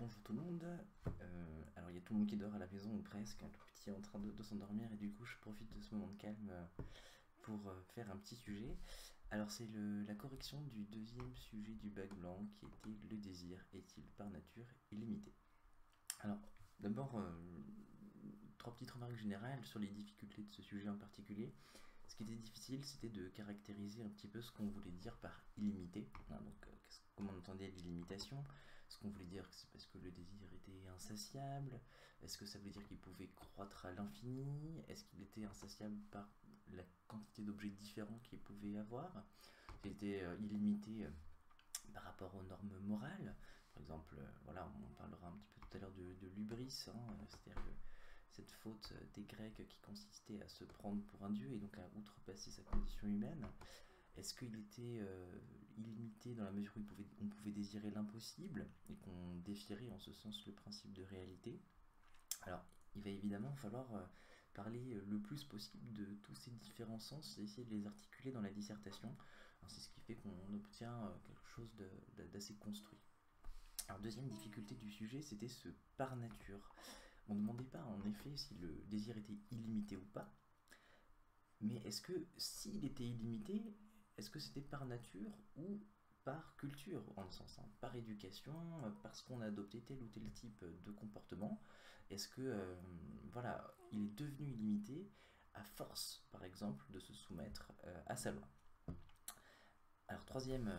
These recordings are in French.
Bonjour tout le monde. Alors il y a tout le monde qui dort à la maison ou presque, le petit est en train de s'endormir et du coup je profite de ce moment de calme pour faire un petit sujet. Alors c'est la correction du deuxième sujet du bac blanc qui était le désir est-il par nature illimité. Alors d'abord trois petites remarques générales sur les difficultés de ce sujet en particulier. Ce qui était difficile, c'était de caractériser un petit peu ce qu'on voulait dire par illimité. Comment on entendait l'illimitation. Ce qu'on voulait dire, c'est parce que le désir était insatiable. Est-ce que ça voulait dire qu'il pouvait croître à l'infini? Est-ce qu'il était insatiable par la quantité d'objets différents qu'il pouvait avoir? Il était illimité par rapport aux normes morales. Par exemple, voilà, on parlera un petit peu tout à l'heure de l'hubris, hein, c'est-à-dire cette faute des Grecs qui consistait à se prendre pour un dieu et donc à outrepasser sa condition humaine. Est-ce qu'il était illimité dans la mesure où on pouvait désirer l'impossible et qu'on défierait en ce sens le principe de réalité? Alors, il va évidemment falloir parler le plus possible de tous ces différents sens et essayer de les articuler dans la dissertation. C'est ce qui fait qu'on obtient quelque chose d'assez construit. Alors, deuxième difficulté du sujet, c'était ce par nature. On ne demandait pas en effet si le désir était illimité ou pas, mais est-ce que s'il était illimité, est-ce que c'était par nature ou par culture, en ce sens, hein, par éducation, parce qu'on a adopté tel ou tel type de comportement? Est-ce que voilà, il est devenu illimité à force, par exemple, de se soumettre à sa loi? Alors troisième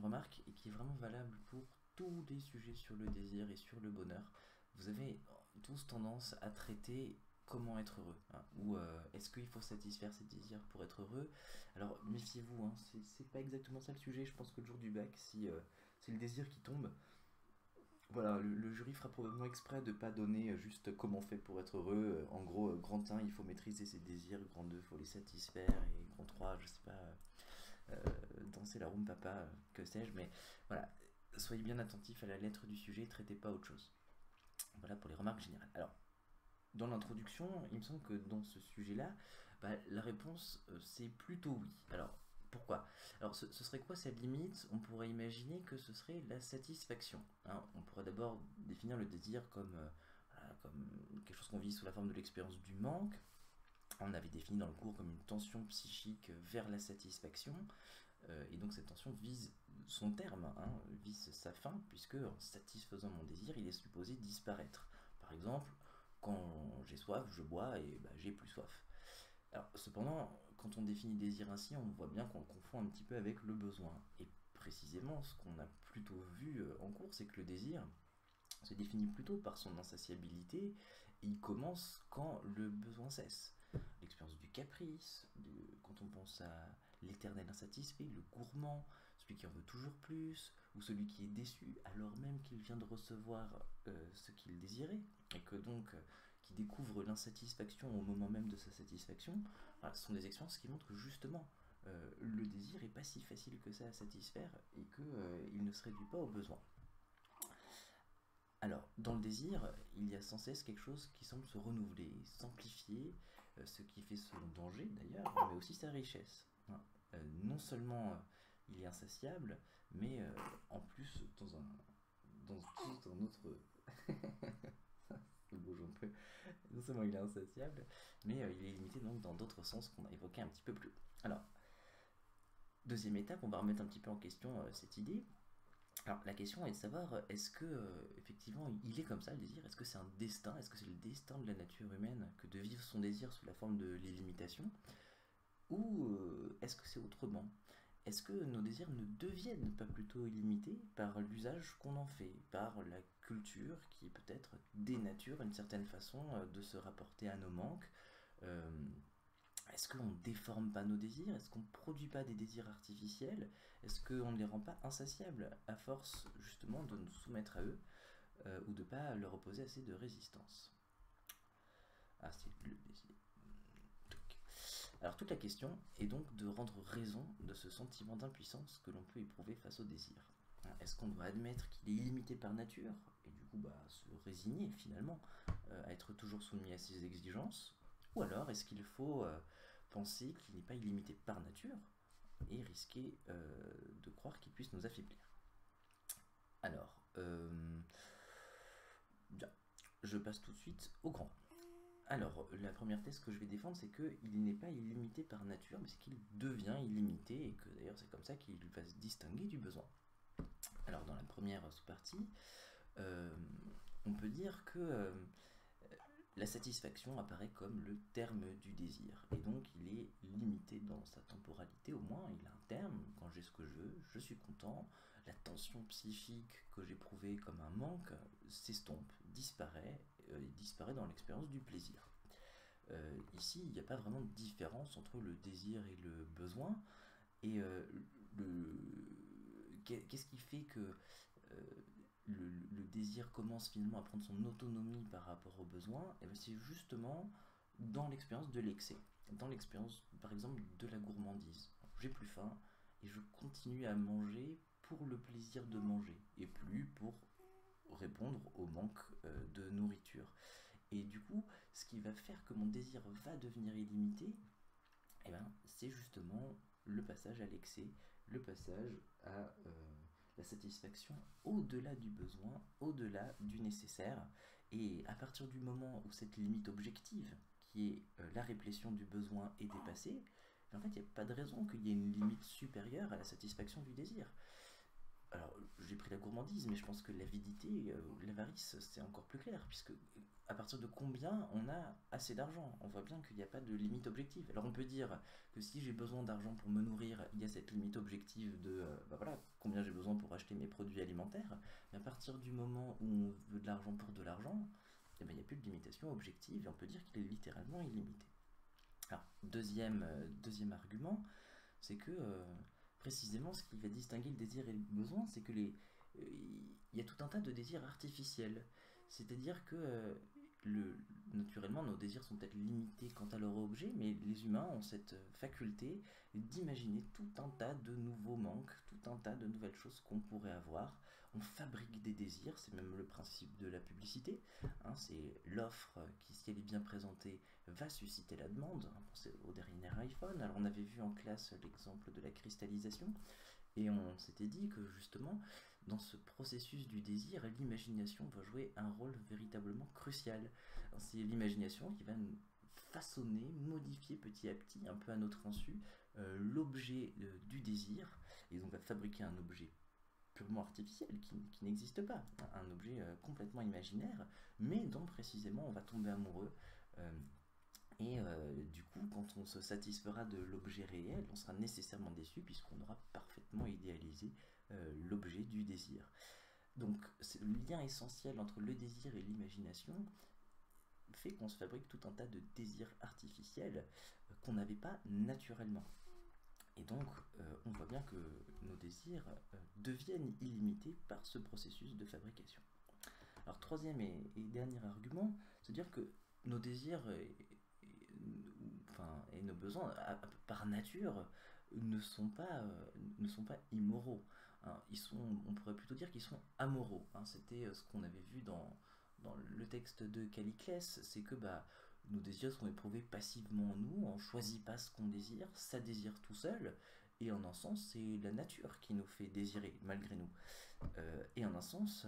remarque, et qui est vraiment valable pour tous les sujets sur le désir et sur le bonheur, vous avez tous tendance à traiter comment être heureux, hein, ou est-ce qu'il faut satisfaire ses désirs pour être heureux? Alors méfiez-vous, hein, c'est pas exactement ça le sujet. Je pense que le jour du bac, si c'est le désir qui tombe, voilà, le jury fera probablement exprès de pas donner juste comment on fait pour être heureux. En gros, grand 1, il faut maîtriser ses désirs, grand 2, il faut les satisfaire, et grand 3, je sais pas, danser la rumba papa, que sais-je, mais voilà, soyez bien attentifs à la lettre du sujet, traitez pas autre chose. Voilà pour les remarques générales. Alors, dans l'introduction, il me semble que dans ce sujet-là, la réponse c'est plutôt oui. Alors, pourquoi? Alors, ce serait quoi sa limite? On pourrait imaginer que ce serait la satisfaction, hein. On pourrait d'abord définir le désir comme, voilà, comme quelque chose qu'on vit sous la forme de l'expérience du manque. On avait défini dans le cours comme une tension psychique vers la satisfaction. Et donc cette tension vise son terme, hein, vise sa fin, puisque en satisfaisant mon désir, il est supposé disparaître. Par exemple, quand j'ai soif, je bois et j'ai plus soif. Alors, cependant, quand on définit désir ainsi, on voit bien qu'on le confond un petit peu avec le besoin. Et précisément, ce qu'on a plutôt vu en cours, c'est que le désir se définit plutôt par son insatiabilité, et il commence quand le besoin cesse. L'expérience du caprice, quand on pense à l'éternel insatisfait, le gourmand, celui qui en veut toujours plus, ou celui qui est déçu alors même qu'il vient de recevoir ce qu'il désirait, et que donc qui découvre l'insatisfaction au moment même de sa satisfaction. Voilà, ce sont des expériences qui montrent que justement le désir est pas si facile que ça à satisfaire et qu'il ne se réduit pas au besoin. Alors, dans le désir, il y a sans cesse quelque chose qui semble se renouveler, s'amplifier, ce qui fait son danger d'ailleurs, mais aussi sa richesse, hein. Non seulement il est insatiable, mais en plus dans tout un autre... bouge un peu. Non seulement il est insatiable, mais il est limité donc dans d'autres sens qu'on a évoqués un petit peu plus haut. Alors, deuxième étape, on va remettre un petit peu en question cette idée. Alors la question est de savoir, est-ce que effectivement il est comme ça le désir? Est-ce que c'est un destin? Est-ce que c'est le destin de la nature humaine que de vivre son désir sous la forme de l'illimitation? Ou est-ce que c'est autrement? Est-ce que nos désirs ne deviennent pas plutôt illimités par l'usage qu'on en fait, par la culture qui peut-être dénature une certaine façon de se rapporter à nos manques? Euh, Est-ce qu'on ne déforme pas nos désirs? Est-ce qu'on ne produit pas des désirs artificiels? Est-ce qu'on ne les rend pas insatiables à force justement de nous soumettre à eux ou de ne pas leur opposer assez de résistance? Ah, c'est le désir. Alors toute la question est donc de rendre raison de ce sentiment d'impuissance que l'on peut éprouver face au désir. Est-ce qu'on doit admettre qu'il est illimité par nature et du coup se résigner finalement à être toujours soumis à ses exigences? Ou alors est-ce qu'il faut penser qu'il n'est pas illimité par nature et risquer de croire qu'il puisse nous affaiblir? Alors, je passe tout de suite au grand. Alors, la première thèse que je vais défendre, c'est qu'il n'est pas illimité par nature, mais c'est qu'il devient illimité, et que d'ailleurs c'est comme ça qu'il va se distinguer du besoin. Alors, dans la première sous-partie, euh, on peut dire que la satisfaction apparaît comme le terme du désir, et donc il est limité dans sa temporalité, au moins il a un terme. Quand j'ai ce que je veux, je suis content, la tension psychique que j'éprouvais comme un manque s'estompe, disparaît dans l'expérience du plaisir. Ici, il n'y a pas vraiment de différence entre le désir et le besoin, et qu'est-ce qui fait que le désir commence finalement à prendre son autonomie par rapport aux besoins? Et c'est justement dans l'expérience de l'excès, dans l'expérience par exemple de la gourmandise. J'ai plus faim et je continue à manger pour le plaisir de manger et plus pour répondre au manque de nourriture. Et du coup, ce qui va faire que mon désir va devenir illimité, eh ben, c'est justement le passage à l'excès, le passage à la satisfaction au-delà du besoin, au-delà du nécessaire. Et à partir du moment où cette limite objective, qui est la réplétion du besoin, est dépassée, en fait, il n'y a pas de raison qu'il y ait une limite supérieure à la satisfaction du désir. Alors, j'ai pris la gourmandise, mais je pense que l'avidité, l'avarice, c'est encore plus clair, puisque à partir de combien on a assez d'argent? On voit bien qu'il n'y a pas de limite objective. Alors on peut dire que si j'ai besoin d'argent pour me nourrir, il y a cette limite objective de voilà, combien j'ai besoin pour acheter mes produits alimentaires, mais à partir du moment où on veut de l'argent pour de l'argent, eh ben, il n'y a plus de limitation objective, et on peut dire qu'il est littéralement illimité. Alors, deuxième argument, c'est que précisément ce qui va distinguer le désir et le besoin, c'est que il y a tout un tas de désirs artificiels. C'est-à-dire que naturellement, nos désirs sont peut-être limités quant à leur objet, mais les humains ont cette faculté d'imaginer tout un tas de nouveaux manques, tout un tas de nouvelles choses qu'on pourrait avoir. On fabrique des désirs, c'est même le principe de la publicité. Hein, c'est l'offre qui, si elle est bien présentée, va susciter la demande. Pensez au dernier iPhone. Alors on avait vu en classe l'exemple de la cristallisation, et on s'était dit que justement, dans ce processus du désir, l'imagination va jouer un rôle véritablement crucial. C'est l'imagination qui va nous façonner, modifier petit à petit, un peu à notre insu, l'objet du désir, et donc va fabriquer un objet purement artificiel, qui n'existe pas, un objet complètement imaginaire, mais dont précisément on va tomber amoureux. Du coup, quand on se satisfera de l'objet réel, on sera nécessairement déçu puisqu'on aura parfaitement idéalisé l'objet du désir. Donc, le lien essentiel entre le désir et l'imagination fait qu'on se fabrique tout un tas de désirs artificiels qu'on n'avait pas naturellement. Et donc, on voit bien que nos désirs deviennent illimités par ce processus de fabrication. Alors, troisième et dernier argument, c'est dire que nos désirs et nos besoins, par nature, ne sont pas immoraux. Hein. On pourrait plutôt dire qu'ils sont amoraux. Hein. C'était ce qu'on avait vu dans le texte de Caliclès, c'est que nos désirs sont éprouvés passivement en nous, on ne choisit pas ce qu'on désire, ça désire tout seul, et en un sens, c'est la nature qui nous fait désirer, malgré nous. Et en un sens,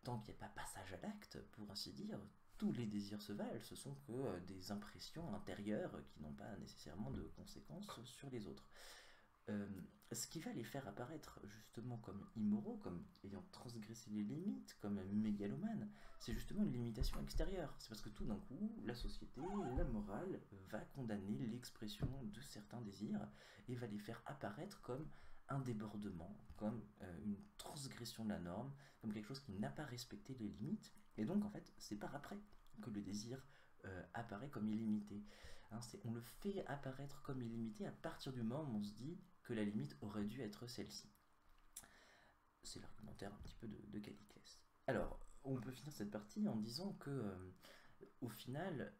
tant qu'il n'y a pas passage à l'acte, pour ainsi dire, tous les désirs se valent, ce sont que des impressions intérieures qui n'ont pas nécessairement de conséquences sur les autres. Ce qui va les faire apparaître justement comme immoraux, comme ayant transgressé les limites, comme mégalomanes, c'est justement une limitation extérieure. C'est parce que tout d'un coup, la société, la morale, va condamner l'expression de certains désirs et va les faire apparaître comme un débordement, comme une transgression de la norme, comme quelque chose qui n'a pas respecté les limites. Et donc, en fait, c'est par après que le désir apparaît comme illimité. Hein, on le fait apparaître comme illimité à partir du moment où on se dit que la limite aurait dû être celle-ci. C'est l'argumentaire un petit peu de Caliclès. Alors, on peut finir cette partie en disant que, au final,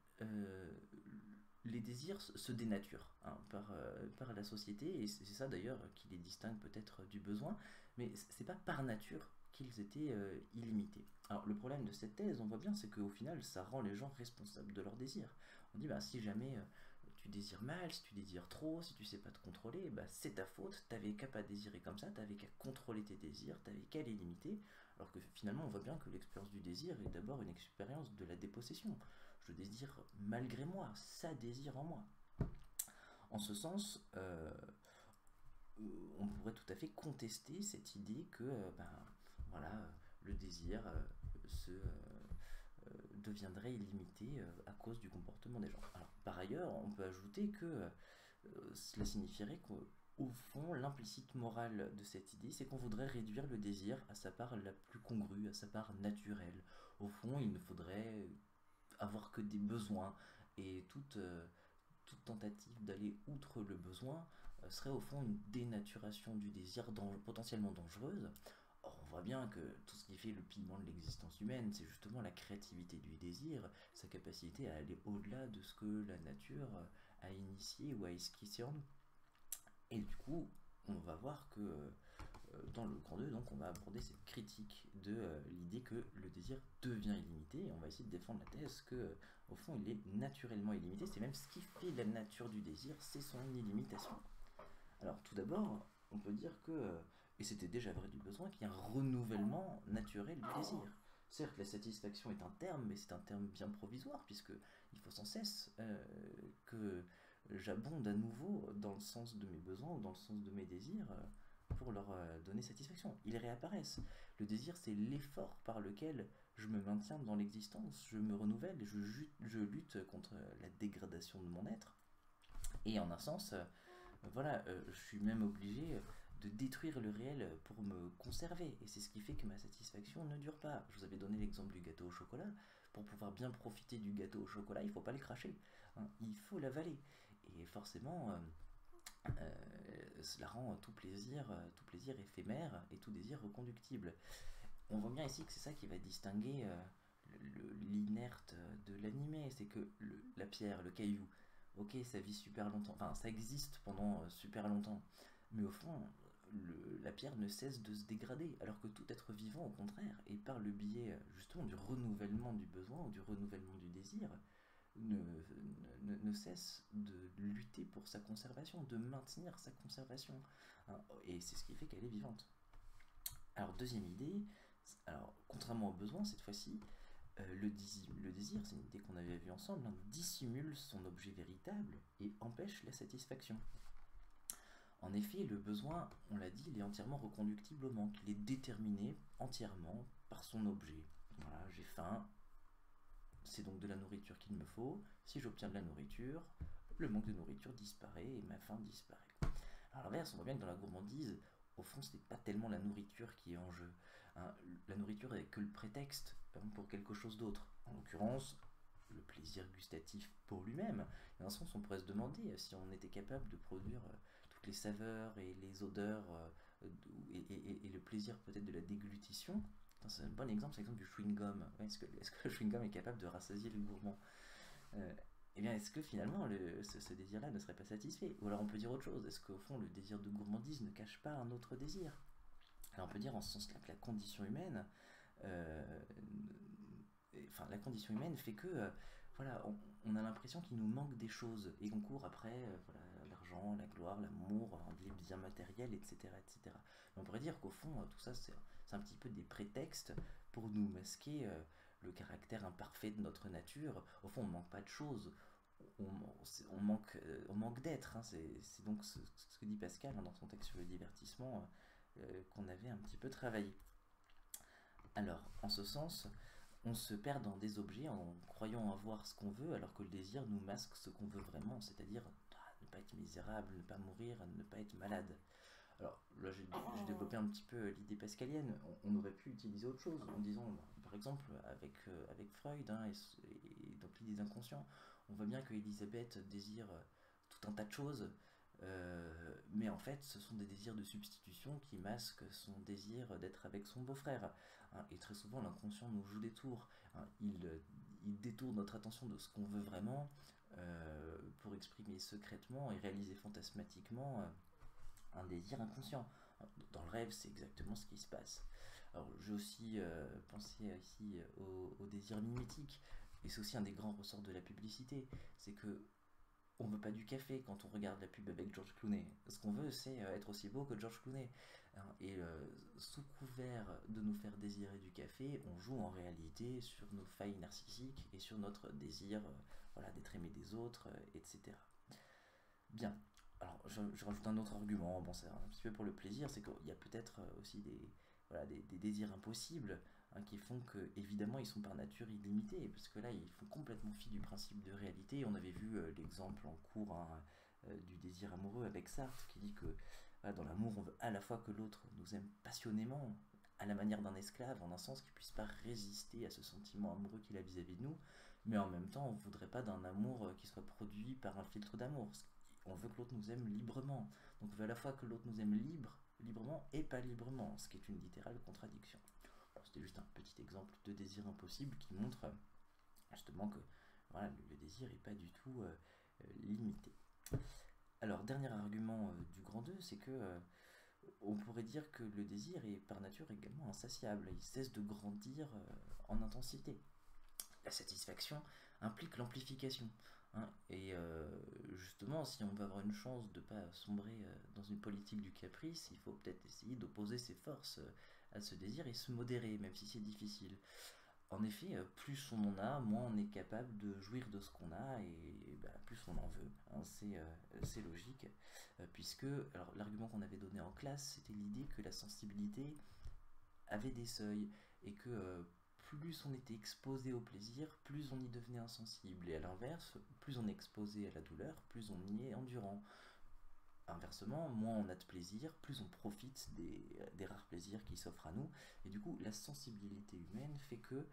les désirs se dénaturent par la société, et c'est ça d'ailleurs qui les distingue peut-être du besoin, mais c'est pas par nature qu'ils étaient illimités. Alors le problème de cette thèse, on voit bien, c'est qu'au final, ça rend les gens responsables de leurs désirs. On dit, si jamais tu désires mal, si tu désires trop, si tu sais pas te contrôler, bah c'est ta faute, t'avais qu'à pas désirer comme ça, t'avais qu'à contrôler tes désirs, t'avais qu'à les limiter, alors que finalement on voit bien que l'expérience du désir est d'abord une expérience de la dépossession. Je désire malgré moi, ça désire en moi. En ce sens, on pourrait tout à fait contester cette idée que voilà, le désir deviendrait illimité à cause du comportement des gens. Alors, par ailleurs, on peut ajouter que cela signifierait qu'au fond, l'implicite morale de cette idée, c'est qu'on voudrait réduire le désir à sa part la plus congrue, à sa part naturelle. Au fond, il ne faudrait avoir que des besoins, et toute tentative d'aller outre le besoin serait au fond une dénaturation du désir potentiellement dangereuse. Or, on voit bien que tout ce qui fait le piment de l'existence humaine, c'est justement la créativité du désir, sa capacité à aller au-delà de ce que la nature a initié ou a esquissé en nous. Et du coup, on va voir que dans le cours 2, donc, on va aborder cette critique de l'idée que le désir devient illimité, et on va essayer de défendre la thèse que, au fond, il est naturellement illimité. C'est même ce qui fait la nature du désir, c'est son illimitation. Alors, tout d'abord, on peut dire que, et c'était déjà vrai du besoin, qu'il y a un renouvellement naturel du désir. Certes, la satisfaction est un terme, mais c'est un terme bien provisoire, puisque il faut sans cesse que j'abonde à nouveau dans le sens de mes besoins ou dans le sens de mes désirs pour leur donner satisfaction. Ils réapparaissent. Le désir, c'est l'effort par lequel je me maintiens dans l'existence, je me renouvelle, je lutte contre la dégradation de mon être. Et en un sens, voilà, je suis même obligé de détruire le réel pour me conserver. Et c'est ce qui fait que ma satisfaction ne dure pas. Je vous avais donné l'exemple du gâteau au chocolat. Pour pouvoir bien profiter du gâteau au chocolat, il ne faut pas le cracher, hein, il faut l'avaler. Et forcément, cela rend tout plaisir éphémère et tout désir reconductible. On voit bien ici que c'est ça qui va distinguer l'inerte de l'animé, c'est que la pierre, le caillou, ok, ça vit super longtemps, enfin ça existe pendant super longtemps, mais au fond, la pierre ne cesse de se dégrader, alors que tout être vivant, au contraire, et par le biais justement du renouvellement du besoin ou du renouvellement du désir, ne cesse de lutter pour sa conservation, de maintenir sa conservation. Hein, et c'est ce qui fait qu'elle est vivante. Alors, deuxième idée, alors, contrairement au besoin, cette fois-ci, le désir, c'est une idée qu'on avait vue ensemble, hein, dissimule son objet véritable et empêche la satisfaction. En effet, le besoin, on l'a dit, il est entièrement reconductible au manque. Il est déterminé entièrement par son objet. Voilà, j'ai faim, c'est donc de la nourriture qu'il me faut. Si j'obtiens de la nourriture, le manque de nourriture disparaît et ma faim disparaît. À l'inverse, on voit bien que dans la gourmandise, au fond, ce n'est pas tellement la nourriture qui est en jeu. Hein. La nourriture est que le prétexte pour quelque chose d'autre. En l'occurrence, le plaisir gustatif pour lui-même. Dans un sens, on pourrait se demander si on était capable de produire toutes les saveurs et les odeurs et le plaisir peut-être de la déglutition. C'est un bon exemple, c'est l'exemple du chewing-gum. Ouais, est-ce que le chewing-gum est capable de rassasier le gourmand eh bien, est-ce que finalement ce désir-là ne serait pas satisfait? Ou alors on peut dire autre chose, est-ce qu'au fond le désir de gourmandise ne cache pas un autre désir? Alors on peut dire en ce sens-là que la condition humaine, la condition humaine fait que voilà, on a l'impression qu'il nous manque des choses et qu'on court après voilà, l'argent, la gloire, l'amour, les biens matériels, etc., etc. Mais on pourrait dire qu'au fond, tout ça, c'est un petit peu des prétextes pour nous masquer le caractère imparfait de notre nature. Au fond, on ne manque pas de choses, on manque d'être. Hein. C'est donc ce que dit Pascal hein, dans son texte sur le divertissement qu'on avait un petit peu travaillé. Alors, en ce sens, on se perd dans des objets en croyant avoir ce qu'on veut, alors que le désir nous masque ce qu'on veut vraiment, c'est-à-dire ne pas être misérable, ne pas mourir, ne pas être malade. Alors là, j'ai développé un petit peu l'idée pascalienne. On aurait pu utiliser autre chose en disant, par exemple, avec Freud hein, et donc l'idée d'inconscient, on voit bien que Elisabeth désire tout un tas de choses, mais en fait, ce sont des désirs de substitution qui masquent son désir d'être avec son beau-frère. Hein, et très souvent, l'inconscient nous joue des tours. Hein, il détourne notre attention de ce qu'on veut vraiment pour exprimer secrètement et réaliser fantasmatiquement un désir inconscient. Dans le rêve, c'est exactement ce qui se passe. Alors, j'ai aussi pensé ici au désir mimétique, et c'est aussi un des grands ressorts de la publicité, c'est que On veut pas du café quand on regarde la pub avec George Clooney. Ce qu'on veut, c'est être aussi beau que George Clooney. Hein. Et sous couvert de nous faire désirer du café, on joue en réalité sur nos failles narcissiques et sur notre désir voilà, d'être aimé des autres, etc. Bien. Alors, je rajoute un autre argument, bon, c'est un petit peu pour le plaisir, c'est qu'il y a peut-être aussi voilà, des désirs impossibles hein, qui font que, évidemment, ils sont par nature illimités, parce que là, ils font complètement fi du principe de réalité. On avait vu l'exemple en cours hein, du désir amoureux avec Sartre, qui dit que voilà, dans l'amour, on veut à la fois que l'autre nous aime passionnément, à la manière d'un esclave, en un sens qu'il ne puisse pas résister à ce sentiment amoureux qu'il a vis-à-vis de nous, mais en même temps, on ne voudrait pas d'un amour qui soit produit par un filtre d'amour. On veut que l'autre nous aime librement. Donc on veut à la fois que l'autre nous aime librement et pas librement, ce qui est une littérale contradiction. C'était juste un petit exemple de désir impossible qui montre justement que voilà, le désir n'est pas du tout limité. Alors, dernier argument du grand 2, c'est que on pourrait dire que le désir est par nature également insatiable. Il cesse de grandir en intensité. La satisfaction implique l'amplification. Hein, et justement, si on veut avoir une chance de ne pas sombrer dans une politique du caprice, il faut peut-être essayer d'opposer ses forces à ce désir et se modérer, même si c'est difficile. En effet, plus on en a, moins on est capable de jouir de ce qu'on a et bah, plus on en veut. Hein, c'est logique, puisque alors, l'argument qu'on avait donné en classe, c'était l'idée que la sensibilité avait des seuils et que plus on était exposé au plaisir, plus on y devenait insensible. Et à l'inverse, plus on est exposé à la douleur, plus on y est endurant. Inversement, moins on a de plaisir, plus on profite des rares plaisirs qui s'offrent à nous. Et du coup, la sensibilité humaine fait que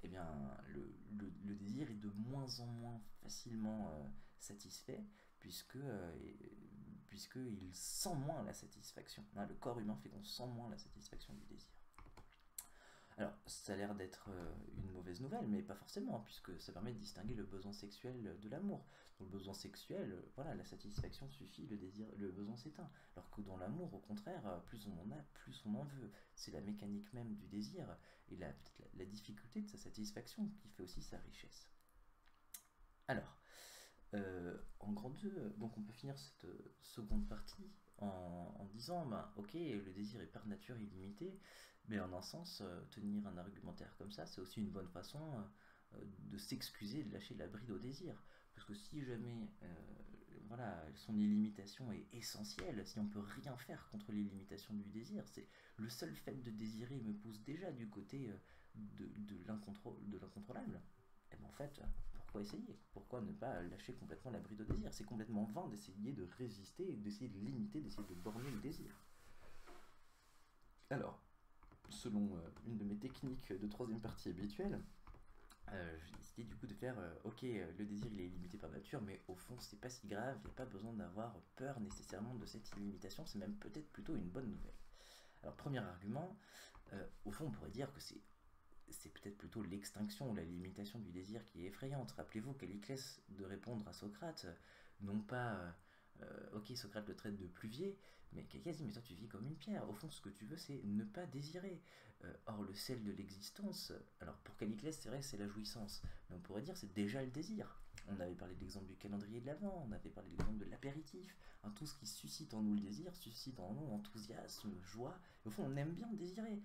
eh bien, le désir est de moins en moins facilement satisfait, puisqu'il sent moins la satisfaction. Hein, le corps humain fait qu'on sent moins la satisfaction du désir. Alors, ça a l'air d'être une mauvaise nouvelle, mais pas forcément, puisque ça permet de distinguer le besoin sexuel de l'amour. Dans le besoin sexuel, voilà, la satisfaction suffit, le besoin s'éteint. Alors que dans l'amour, au contraire, plus on en a, plus on en veut. C'est la mécanique même du désir et peut-être la difficulté de sa satisfaction qui fait aussi sa richesse. Alors, en grand 2, donc on peut finir cette seconde partie en disant, ben, ok, le désir est par nature illimité, mais en un sens, tenir un argumentaire comme ça, c'est aussi une bonne façon de s'excuser, de lâcher la bride au désir. Parce que si jamais voilà, son illimitation est essentielle, si on peut rien faire contre l'illimitation du désir, c'est le seul fait de désirer me pousse déjà du côté de l'incontrôlable. Et bien en fait, pourquoi essayer? Pourquoi ne pas lâcher complètement la bride au désir? C'est complètement vain d'essayer de résister, d'essayer de limiter, d'essayer de borner le désir. Alors, selon une de mes techniques de troisième partie habituelle, j'ai décidé du coup de faire ok, le désir il est illimité par nature, mais au fond c'est pas si grave, il n'y a pas besoin d'avoir peur nécessairement de cette illimitation, c'est même peut-être plutôt une bonne nouvelle. Alors, premier argument, au fond on pourrait dire que c'est peut-être plutôt l'extinction ou la limitation du désir qui est effrayante. Rappelez-vous qu'Aliclès de répondre à Socrate, non pas ok, Socrate le traite de pluvier, mais quelqu'un dit mais toi tu vis comme une pierre. Au fond, ce que tu veux, c'est ne pas désirer. Or, le sel de l'existence, alors pour Caliclès, c'est vrai que c'est la jouissance, mais on pourrait dire c'est déjà le désir. On avait parlé de l'exemple du calendrier de l'Avent, on avait parlé de l'exemple de l'apéritif. Hein, tout ce qui suscite en nous le désir suscite en nous enthousiasme, joie. Et au fond, on aime bien désirer.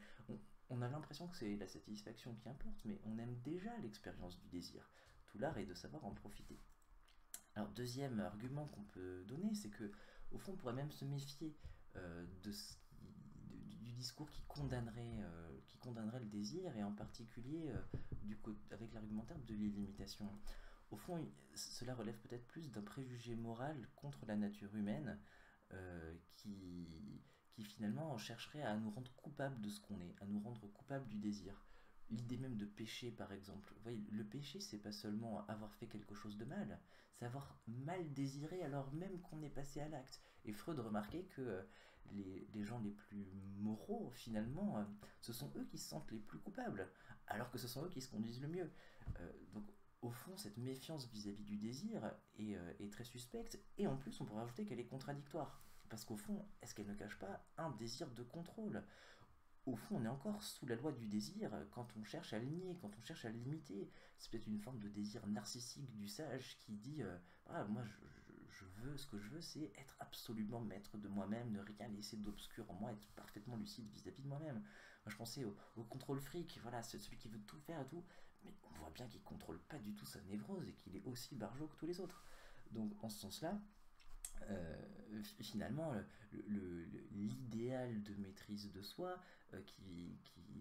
On a l'impression que c'est la satisfaction qui importe, mais on aime déjà l'expérience du désir. Tout l'art est de savoir en profiter. Alors, deuxième argument qu'on peut donner, c'est que, au fond, on pourrait même se méfier du discours qui condamnerait le désir, et en particulier avec l'argumentaire de l'illimitation. Au fond, cela relève peut-être plus d'un préjugé moral contre la nature humaine qui finalement chercherait à nous rendre coupables de ce qu'on est, à nous rendre coupables du désir. L'idée même de péché, par exemple. Vous voyez, le péché, c'est pas seulement avoir fait quelque chose de mal, c'est avoir mal désiré alors même qu'on est passé à l'acte. Et Freud remarquait que les gens les plus moraux, finalement, ce sont eux qui se sentent les plus coupables, alors que ce sont eux qui se conduisent le mieux. Donc, au fond, cette méfiance vis-à-vis du désir est très suspecte, et en plus, on pourrait rajouter qu'elle est contradictoire. Parce qu'au fond, est-ce qu'elle ne cache pas un désir de contrôle? au fond, on est encore sous la loi du désir quand on cherche à le nier, quand on cherche à le limiter. C'est peut-être une forme de désir narcissique du sage qui dit ah, moi je veux, ce que je veux, c'est être absolument maître de moi-même, ne rien laisser d'obscur en moi, être parfaitement lucide vis-à-vis de moi-même. Moi, je pensais au contrôle fric, voilà, c'est celui qui veut tout faire et tout, mais on voit bien qu'il contrôle pas du tout sa névrose et qu'il est aussi barjot que tous les autres. Donc, en ce sens-là, finalement, l'idéal de maîtrise de soi qui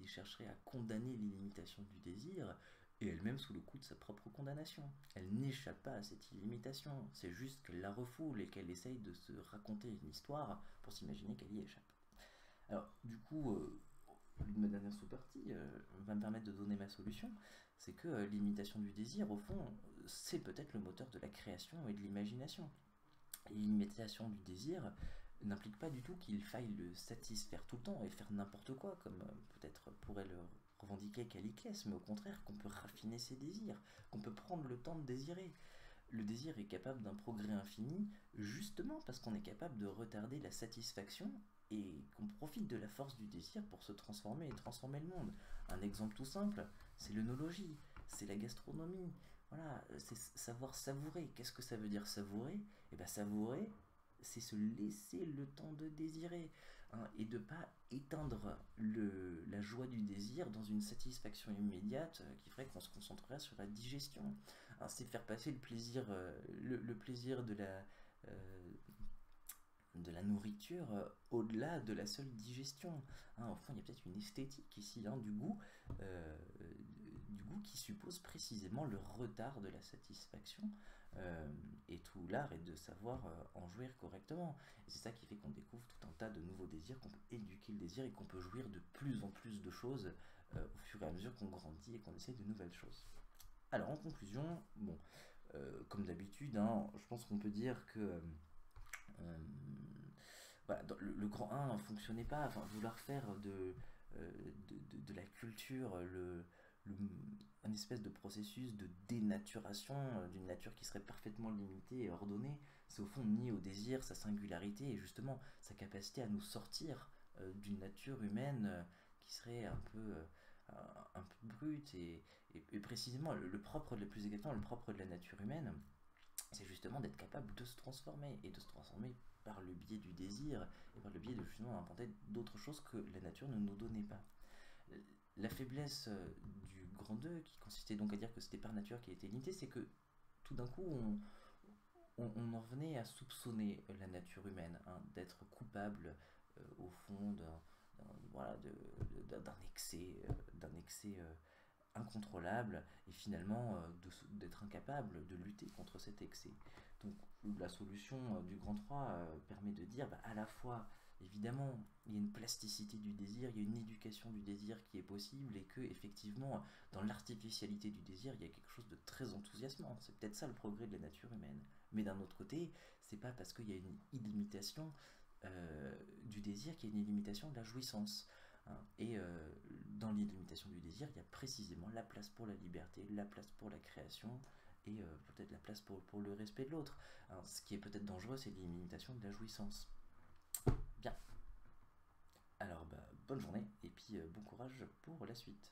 chercherait à condamner l'illimitation du désir est elle-même sous le coup de sa propre condamnation. Elle n'échappe pas à cette illimitation, c'est juste qu'elle la refoule et qu'elle essaye de se raconter une histoire pour s'imaginer qu'elle y échappe. Alors, du coup, ma dernière sous-partie va me permettre de donner ma solution, c'est que l'imitation du désir, au fond, c'est peut-être le moteur de la création et de l'imagination. L'imitation du désir n'implique pas du tout qu'il faille le satisfaire tout le temps et faire n'importe quoi, comme peut-être pourrait le revendiquer Caliclès, mais au contraire qu'on peut raffiner ses désirs, qu'on peut prendre le temps de désirer. Le désir est capable d'un progrès infini, justement parce qu'on est capable de retarder la satisfaction et qu'on profite de la force du désir pour se transformer et transformer le monde. Un exemple tout simple, c'est l'œnologie, c'est la gastronomie. Voilà, c'est savoir savourer. Qu'est-ce que ça veut dire savourer? Eh bien savourer, c'est se laisser le temps de désirer hein, et de ne pas éteindre la joie du désir dans une satisfaction immédiate qui ferait qu'on se concentrerait sur la digestion. Hein, c'est faire passer le plaisir de la nourriture au-delà de la seule digestion. Hein, au fond, il y a peut-être une esthétique ici hein, euh, du goût qui suppose précisément le retard de la satisfaction. Et tout l'art est de savoir en jouir correctement. Et c'est ça qui fait qu'on découvre tout un tas de nouveaux désirs, qu'on peut éduquer le désir et qu'on peut jouir de plus en plus de choses au fur et à mesure qu'on grandit et qu'on essaie de nouvelles choses. Alors en conclusion, bon, comme d'habitude, hein, je pense qu'on peut dire que euh, voilà, le grand 1 ne fonctionnait pas, enfin, vouloir faire de la culture le, un espèce de processus de dénaturation d'une nature qui serait parfaitement limitée et ordonnée, c'est au fond nier au désir sa singularité et justement sa capacité à nous sortir d'une nature humaine qui serait un peu brute et précisément le propre, le plus exactement le propre de la nature humaine, c'est justement d'être capable de se transformer et de se transformer par le biais du désir et par le biais de justement inventer d'autres choses que la nature ne nous donnait pas. La faiblesse du grand 2 qui consistait donc à dire que c'était par nature qui était limité, c'est que tout d'un coup on en venait à soupçonner la nature humaine hein, d'être coupable au fond voilà, d'un excès incontrôlable et finalement d'être incapable de lutter contre cet excès. Donc la solution du grand 3 permet de dire à la fois évidemment il y a une plasticité du désir, il y a une éducation du désir qui est possible et que effectivement dans l'artificialité du désir il y a quelque chose de très enthousiasmant. C'est peut-être ça le progrès de la nature humaine. Mais d'un autre côté, c'est pas parce qu'il y a une illimitation du désir qu'il y a une illimitation de la jouissance. Hein. Et dans l'illimitation du désir, il y a précisément la place pour la liberté, la place pour la création et peut-être la place pour le respect de l'autre. Hein. Ce qui est peut-être dangereux, c'est l'illimitation de la jouissance. Bien. Alors, bonne journée et puis bon courage pour la suite.